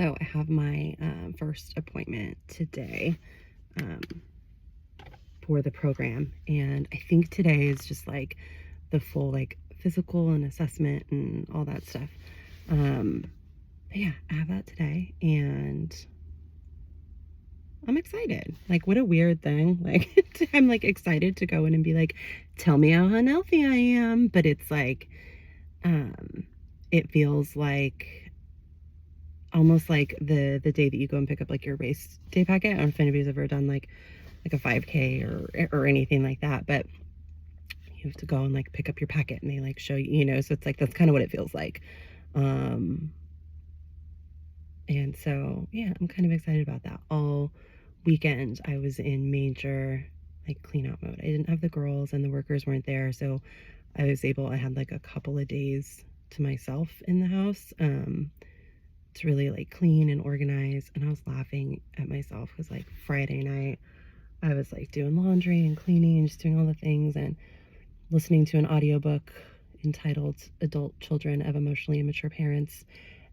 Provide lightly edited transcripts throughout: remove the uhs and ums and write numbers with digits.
So I have my first appointment today for the program, and I think today is just like the full like physical and assessment and all that stuff. But yeah, I have that today, and I'm excited. Like, what a weird thing. Like, I'm like excited to go in and be like, tell me how unhealthy I am. But it's like, it feels like almost like the day that you go and pick up like your race day packet. I don't know if anybody's ever done like a 5K or anything like that, but you have to go and like pick up your packet and they like show you, so it's like, that's kind of what it feels like. And so, yeah, I'm kind of excited about that. All weekend I was in major like clean out mode. I didn't have the girls and the workers weren't there, so I had like a couple of days to myself in the house to really like clean and organize. And I was laughing at myself because like Friday night I was like doing laundry and cleaning and just doing all the things and listening to an audiobook entitled Adult Children of Emotionally Immature Parents.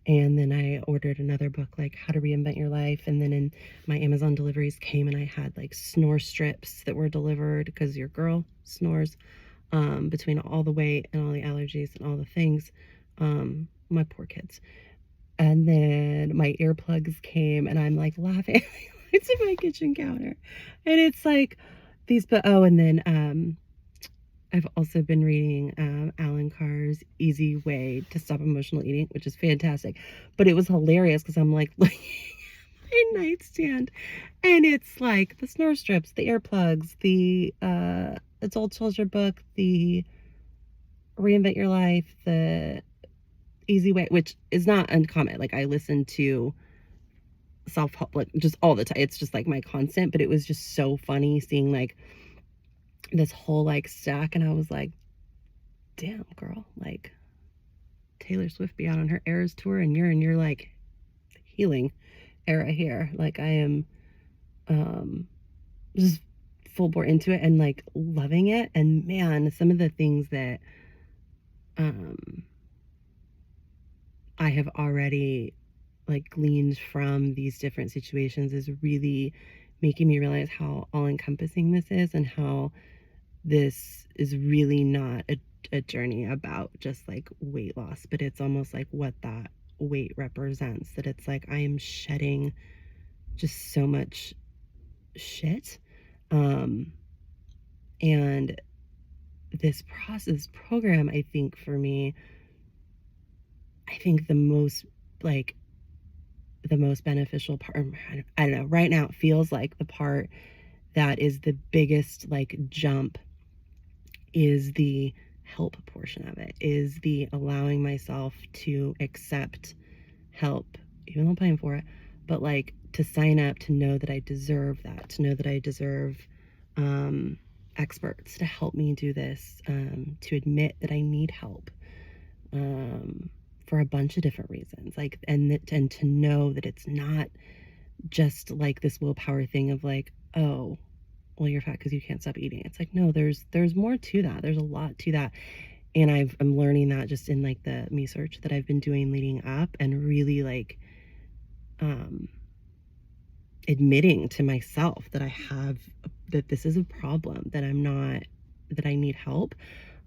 And then I ordered another book, like How to Reinvent Your Life. And then in my Amazon deliveries came and I had like snore strips that were delivered because your girl snores between all the weight and all the allergies and all the things. My poor kids. And then my earplugs came and I'm like laughing. It's in my kitchen counter. And it's like these, but oh, and then I've also been reading Alan Carr's Easy Way to Stop Emotional Eating, which is fantastic. But it was hilarious because I'm like looking at my nightstand and it's like the snore strips, the earplugs, the adult children book, the Reinvent Your Life, the Easy Way, which is not uncommon. Like I listen to self-help like just all the time. It's just like my constant, but it was just so funny seeing like this whole like stack, and I was like, damn girl, like Taylor Swift be out on her Eras tour and you're in your like healing era here. Like I am just full bore into it and like loving it. And man, some of the things that I have already like gleaned from these different situations is really making me realize how all encompassing this is and how this is really not a journey about just like weight loss, but it's almost like what that weight represents, that it's like I am shedding just so much shit. And this program, I think for me, I think the most beneficial part, I don't know, right now it feels like the part that is the biggest like jump is the help portion of it, is the allowing myself to accept help, even though I'm paying for it, but like to sign up, to know that I deserve that, to know that I deserve experts to help me do this, to admit that I need help for a bunch of different reasons, like, and to know that it's not just like this willpower thing of like, oh, well, you're fat because you can't stop eating. It's like, no, there's more to that. There's a lot to that. And I'm learning that just in like the research that I've been doing leading up, and really like admitting to myself that that this is a problem, that I need help,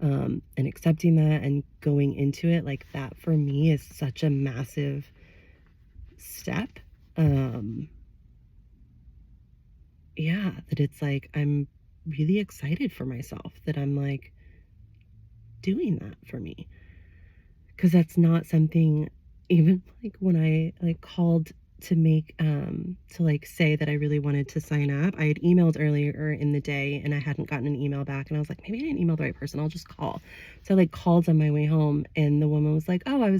and accepting that and going into it like that for me is such a massive step. Yeah, that it's like I'm really excited for myself that I'm like doing that for me, because that's not something, even like when I like called to make to like say that I really wanted to sign up. I had emailed earlier in the day and I hadn't gotten an email back, and I was like, maybe I didn't email the right person, I'll just call. So I like called on my way home, and the woman was like, oh, I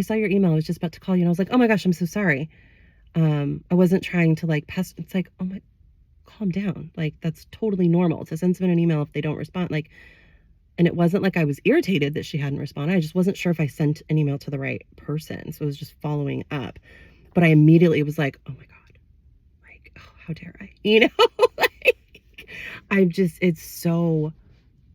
saw your email, I was just about to call you. And I was like, oh my gosh, I'm so sorry. I wasn't trying to like pest. It's like, oh my, calm down. Like, that's totally normal to send someone an email if they don't respond. Like, and it wasn't like I was irritated that she hadn't responded. I just wasn't sure if I sent an email to the right person. So it was just following up. But I immediately was like, oh my God, like, oh, how dare I? Like, it's so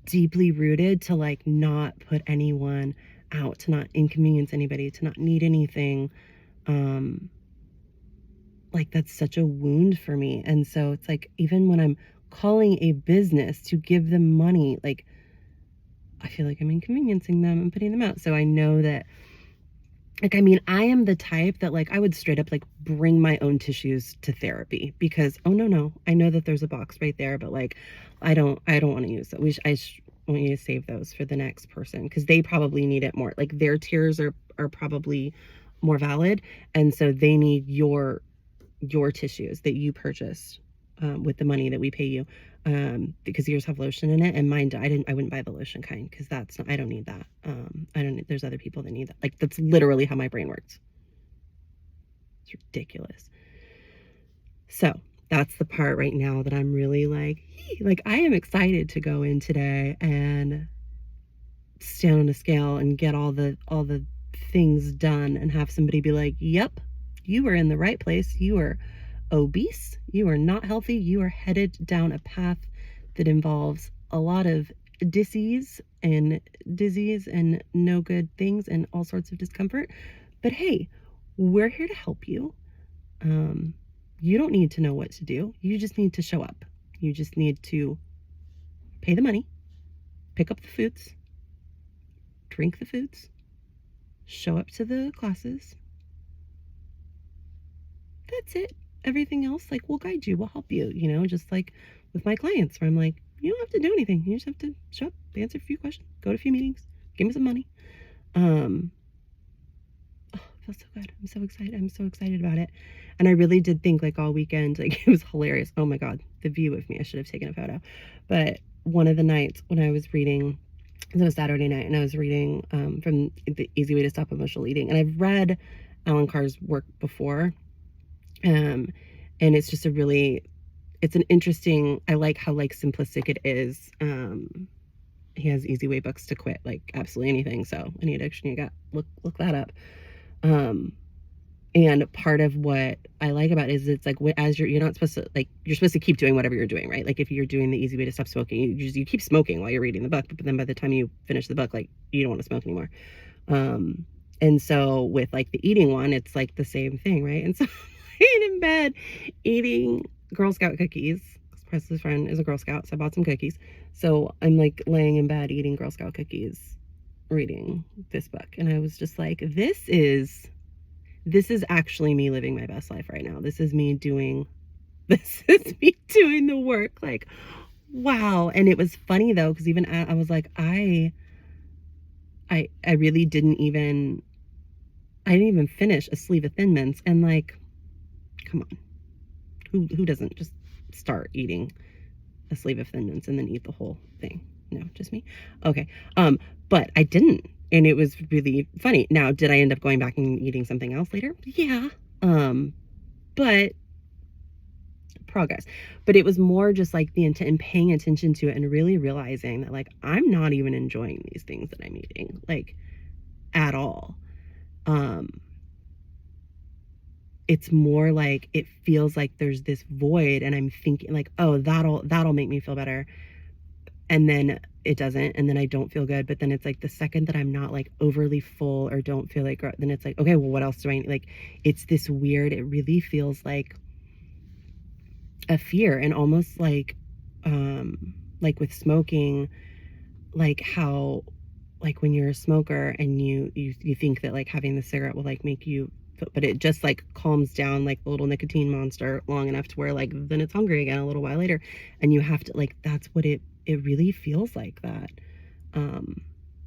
deeply rooted to like not put anyone out, to not inconvenience anybody, to not need anything. like that's such a wound for me. And so it's like, even when I'm calling a business to give them money, like I feel like I'm inconveniencing them and putting them out. So I know that, like, I mean, I am the type that, like, I would straight up, like, bring my own tissues to therapy because, oh, no, I know that there's a box right there, but, like, I don't want to use it. Want you to save those for the next person because they probably need it more. Like, their tears are probably more valid. And so they need your tissues that you purchased with the money that we pay you, because yours have lotion in it and mine, I wouldn't buy the lotion kind because that's not, I don't need that. I don't, there's other people that need that. Like, that's literally how my brain works. It's ridiculous. So that's the part right now that I'm really like I am excited to go in today and stand on a scale and get all the things done and have somebody be like, yep, you were in the right place. You are obese. You are not healthy. You are headed down a path that involves a lot of disease and no good things and all sorts of discomfort. But hey, we're here to help you. You don't need to know what to do. You just need to show up. You just need to pay the money, pick up the foods, drink the foods, show up to the classes. That's it. Everything else, like, we'll guide you, we'll help you, just like with my clients where I'm like, you don't have to do anything. You just have to show up, answer a few questions, go to a few meetings, give me some money. Oh, it feels so good. I'm so excited. I'm so excited about it. And I really did think, like, all weekend, like, it was hilarious. Oh my God, the view of me. I should have taken a photo. But one of the nights when I was reading, it was Saturday night, and I was reading from The Easy Way to Stop Emotional Eating. And I've read Alan Carr's work before. And it's just it's an interesting, I like how, like, simplistic it is. He has easy way books to quit, like, absolutely anything. So any addiction you got, look that up. And part of what I like about it is it's like, as you're not supposed to, like, you're supposed to keep doing whatever you're doing, right? Like, if you're doing the easy way to stop smoking, you keep smoking while you're reading the book, but then by the time you finish the book, like, you don't want to smoke anymore. And so with, like, the eating one, it's like the same thing, right? And so I'm laying in bed eating Girl Scout cookies. Presley's friend is a Girl Scout, so I bought some cookies. So I'm, like, laying in bed eating Girl Scout cookies, reading this book, and I was just like, this is actually me living my best life right now. This is me doing the work. Like, wow. And it was funny though, because even I was like, I really didn't even finish a sleeve of Thin Mints. And, like, come on, who doesn't just start eating a sleeve of Thin Mints and then eat the whole thing? No, just me. Okay. But I didn't. And it was really funny. Now, did I end up going back and eating something else later? Yeah. But progress. But it was more just like the intent and paying attention to it and really realizing that, like, I'm not even enjoying these things that I'm eating, like, at all. It's more like it feels like there's this void, and I'm thinking, like, oh, that'll make me feel better. And then it doesn't, and then I don't feel good. But then it's like the second that I'm not, like, overly full or don't feel like, then it's like, okay, well, what else do I need? Like, it's this weird, it really feels like a fear, and almost like with smoking, like how, like, when you're a smoker and you think that, like, having the cigarette will, like, make you, but it just, like, calms down, like, the little nicotine monster long enough to where, like, then it's hungry again a little while later, and you have to, like, that's what it really feels like that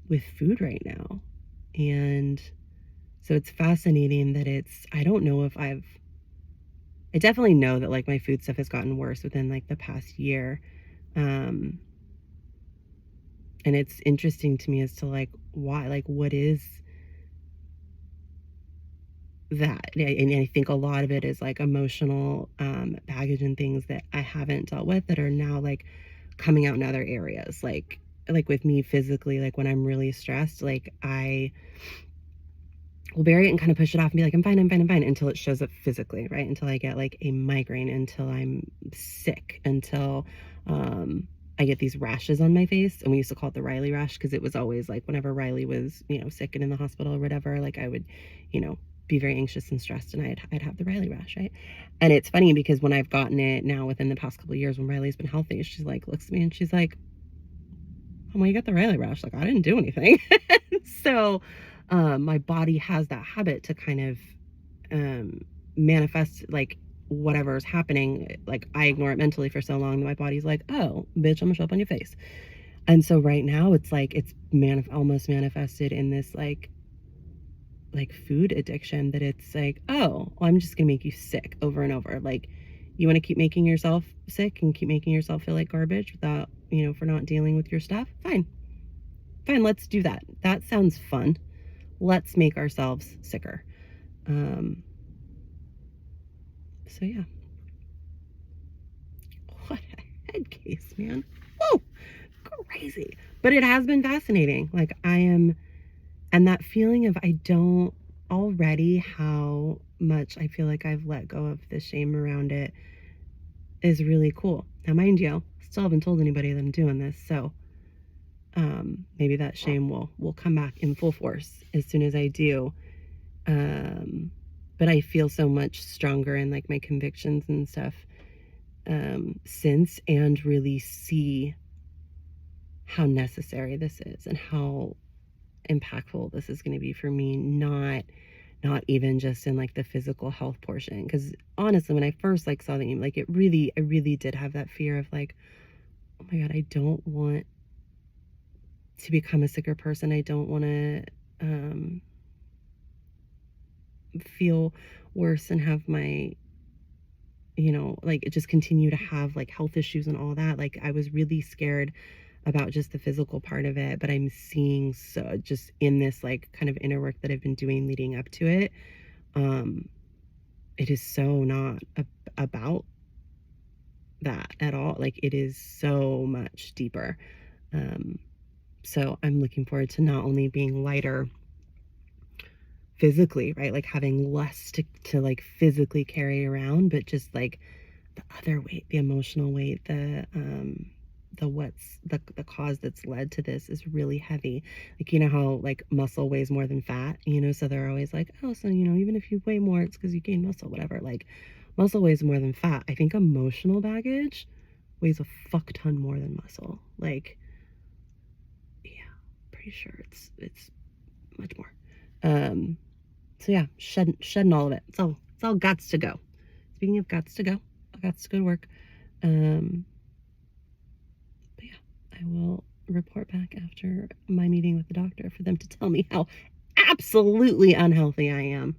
with food right now. And so it's fascinating that I don't know if I definitely know that, like, my food stuff has gotten worse within, like, the past year. And it's interesting to me as to, like, why, like, what is that? And I think a lot of it is, like, emotional baggage and things that I haven't dealt with that are now, like, coming out in other areas. Like with me physically, like, when I'm really stressed, like, I will bury it and kind of push it off and be like, I'm fine until it shows up physically, right? Until I get, like, a migraine, until I'm sick, until I get these rashes on my face. And we used to call it the Riley rash because it was always, like, whenever Riley was, sick and in the hospital or whatever, like, I would, be very anxious and stressed, and I'd have the Riley rash, right? And it's funny because when I've gotten it now within the past couple of years, when Riley's been healthy, she's like, looks at me and she's like, oh, well, you got the Riley rash. Like, I didn't do anything. So my body has that habit to kind of manifest like whatever's happening. Like, I ignore it mentally for so long that my body's like, oh, bitch, I'm gonna show up on your face. And so right now it's like it's almost manifested in this like food addiction, that it's like, oh, well, I'm just gonna make you sick over and over. Like, you want to keep making yourself sick and keep making yourself feel like garbage without, for not dealing with your stuff? Fine. Fine, let's do that. That sounds fun. Let's make ourselves sicker. So yeah. What a head case, man. Whoa, crazy. But it has been fascinating. Like, and that feeling of I don't already, how much I feel like I've let go of the shame around it is really cool. Now, mind you, still haven't told anybody that I'm doing this, so maybe that shame will come back in full force as soon as I do. But I feel so much stronger in like my convictions and stuff since, and really see how necessary this is and how impactful this is going to be for me, not even just in like the physical health portion. Because honestly, when I first like saw the like, I really did have that fear of like, oh my god, I don't want to become a sicker person. I don't want to feel worse and have my, like just continue to have like health issues and all that. Like, I was really scared about just the physical part of it, but I'm seeing, so just in this like kind of inner work that I've been doing leading up to it, it is so not about that at all. Like, it is so much deeper. So I'm looking forward to not only being lighter physically, right? Like having less to like physically carry around, but just like the other weight, the emotional weight, the cause that's led to this is really heavy. Like, how like muscle weighs more than fat, so they're always like, oh, so, even if you weigh more, it's because you gain muscle, whatever. Like, muscle weighs more than fat. I think emotional baggage weighs a fuck ton more than muscle. Like, yeah, pretty sure it's much more. So yeah, shedding all of it. It's all gots to go. Speaking of gots to go to work. But yeah, I will report back after my meeting with the doctor for them to tell me how absolutely unhealthy I am.